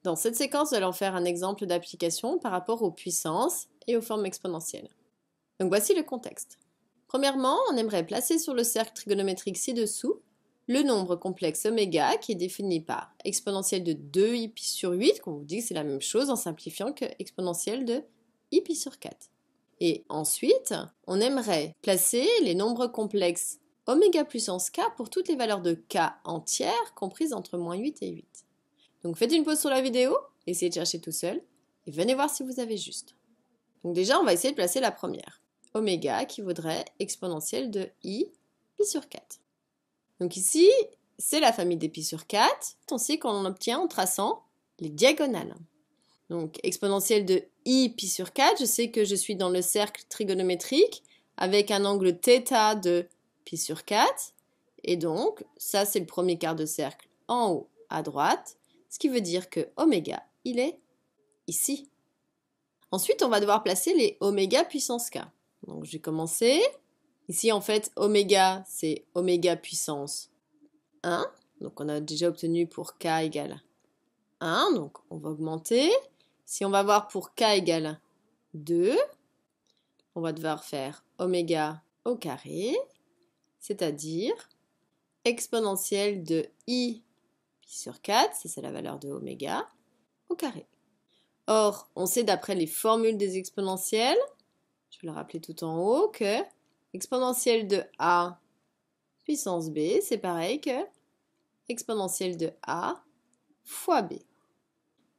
Dans cette séquence, nous allons faire un exemple d'application par rapport aux puissances et aux formes exponentielles. Donc voici le contexte. Premièrement, on aimerait placer sur le cercle trigonométrique ci-dessous le nombre complexe oméga qui est défini par exponentielle de 2i pi sur 8, qu'on vous dit que c'est la même chose en simplifiant que exponentielle de i pi sur 4. Et ensuite, on aimerait placer les nombres complexes oméga puissance k pour toutes les valeurs de k entières comprises entre moins 8 et 8. Donc faites une pause sur la vidéo, essayez de chercher tout seul et venez voir si vous avez juste. Donc déjà, on va essayer de placer la première. Oméga qui vaudrait exponentielle de i pi sur 4. Donc ici, c'est la famille des pi sur 4. On sait qu'on obtient en traçant les diagonales. Donc exponentielle de i pi sur 4, je sais que je suis dans le cercle trigonométrique avec un angle θ de pi sur 4. Et donc, ça c'est le premier quart de cercle en haut à droite. Ce qui veut dire que oméga, il est ici. Ensuite, on va devoir placer les oméga puissance k. Donc, je vais commencer. Ici, en fait, oméga, c'est oméga puissance 1. Donc, on a déjà obtenu pour k égale 1. Donc, on va augmenter. Si on va voir pour k égale 2, on va devoir faire oméga au carré, c'est-à-dire exponentielle de i pi sur 4, c'est la valeur de oméga, au carré. Or, on sait d'après les formules des exponentielles, je vais le rappeler tout en haut, que exponentielle de a puissance b, c'est pareil que exponentielle de a fois b.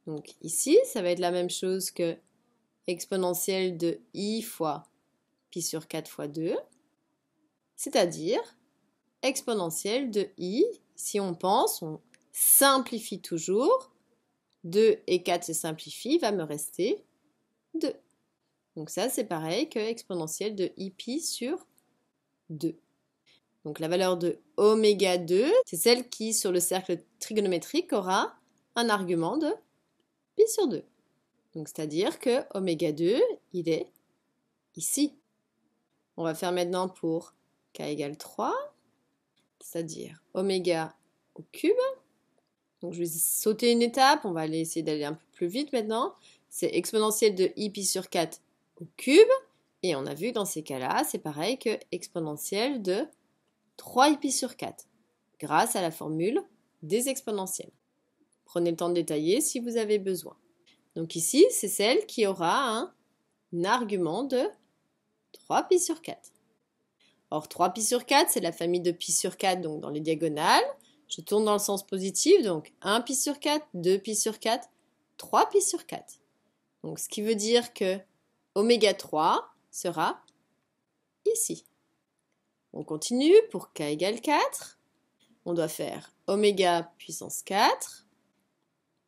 Donc ici, ça va être la même chose que exponentielle de i fois pi sur 4 fois 2, c'est-à-dire exponentielle de i, si on pense, on simplifie toujours, 2 et 4 se simplifient, va me rester 2. Donc ça, c'est pareil que exponentielle de i pi sur 2. Donc la valeur de oméga 2, c'est celle qui, sur le cercle trigonométrique, aura un argument de pi sur 2. Donc c'est-à-dire que oméga 2, il est ici. On va faire maintenant pour k égale 3, c'est-à-dire oméga au cube. Donc je vais sauter une étape, on va essayer d'aller un peu plus vite maintenant. C'est exponentielle de i pi sur 4 au cube. Et on a vu dans ces cas-là, c'est pareil que exponentielle de 3i pi sur 4, grâce à la formule des exponentielles. Prenez le temps de détailler si vous avez besoin. Donc ici, c'est celle qui aura un argument de 3pi sur 4. Or, 3pi sur 4, c'est la famille de pi sur 4, donc dans les diagonales. Je tourne dans le sens positif, donc 1pi sur 4, 2pi sur 4, 3pi sur 4. Donc, ce qui veut dire que oméga 3 sera ici. On continue pour k égale 4. On doit faire oméga puissance 4,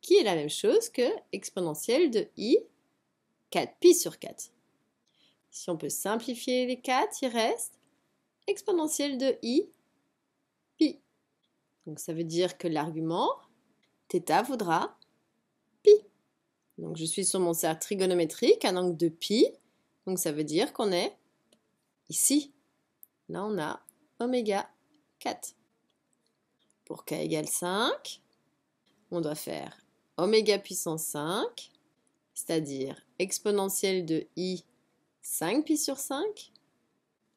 qui est la même chose que exponentielle de i 4pi sur 4. Si on peut simplifier les 4, il reste exponentielle de i pi. Donc ça veut dire que l'argument θ vaudra pi. Donc je suis sur mon cercle trigonométrique, un angle de pi. Donc ça veut dire qu'on est ici. Là on a oméga 4. Pour k égale 5, on doit faire oméga puissance 5, c'est-à-dire exponentielle de i 5pi sur 5.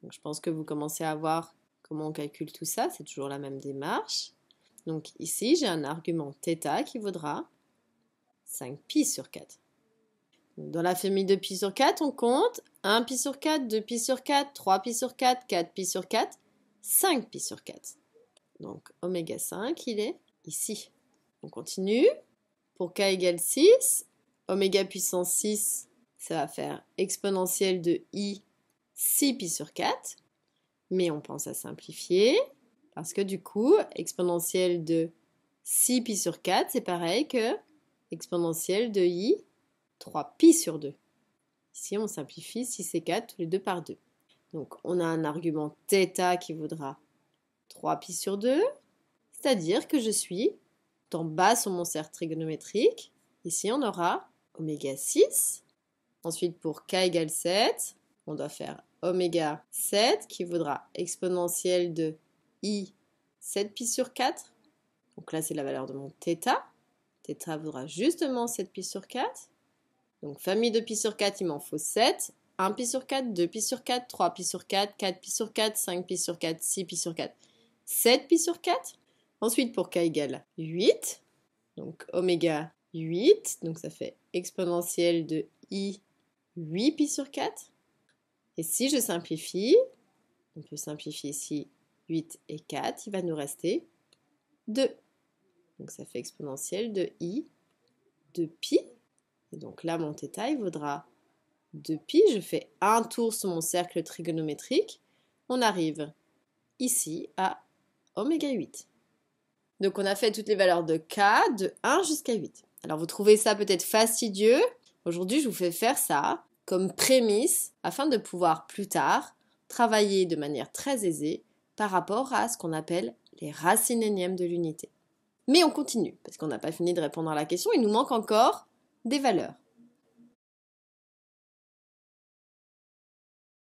Donc je pense que vous commencez à voir comment on calcule tout ça, c'est toujours la même démarche. Donc ici, j'ai un argument θ qui vaudra 5pi sur 4. Donc, dans la famille de pi sur 4, on compte 1pi sur 4, 2pi sur 4, 3pi sur 4, 4pi sur 4, 5pi sur 4. Donc oméga 5, il est ici. On continue. Pour k égale 6, oméga puissance 6, ça va faire exponentielle de i 6pi sur 4. Mais on pense à simplifier, parce que du coup, exponentielle de 6pi sur 4, c'est pareil que exponentielle de i 3pi sur 2. Ici, on simplifie 6 et 4, tous les deux par 2. Donc, on a un argument θ qui vaudra 3pi sur 2, c'est-à-dire que je suis en bas sur mon cercle trigonométrique. Ici, on aura oméga 6. Ensuite, pour k égale 7, on doit faire oméga 7 qui vaudra exponentielle de i 7pi sur 4. Donc là, c'est la valeur de mon θ. θ vaudra justement 7 pi sur 4. Donc famille de pi sur 4, il m'en faut 7. 1 pi sur 4, 2 pi sur 4, 3 pi sur 4, 4 pi sur 4, 5 pi sur 4, 6 pi sur 4, 7 pi sur 4. Ensuite, pour k égale 8, donc oméga 8, donc ça fait exponentielle de i 8 pi sur 4. Et si je simplifie, on peut simplifier ici 8 et 4, il va nous rester 2. Donc ça fait exponentielle de i de pi. Et donc là, mon θ, il vaudra 2 pi. Je fais un tour sur mon cercle trigonométrique. On arrive ici à oméga 8. Donc on a fait toutes les valeurs de k de 1 jusqu'à 8. Alors vous trouvez ça peut-être fastidieux. Aujourd'hui, je vous fais faire ça comme prémisse afin de pouvoir plus tard travailler de manière très aisée par rapport à ce qu'on appelle les racines énièmes de l'unité. Mais on continue, parce qu'on n'a pas fini de répondre à la question, il nous manque encore des valeurs.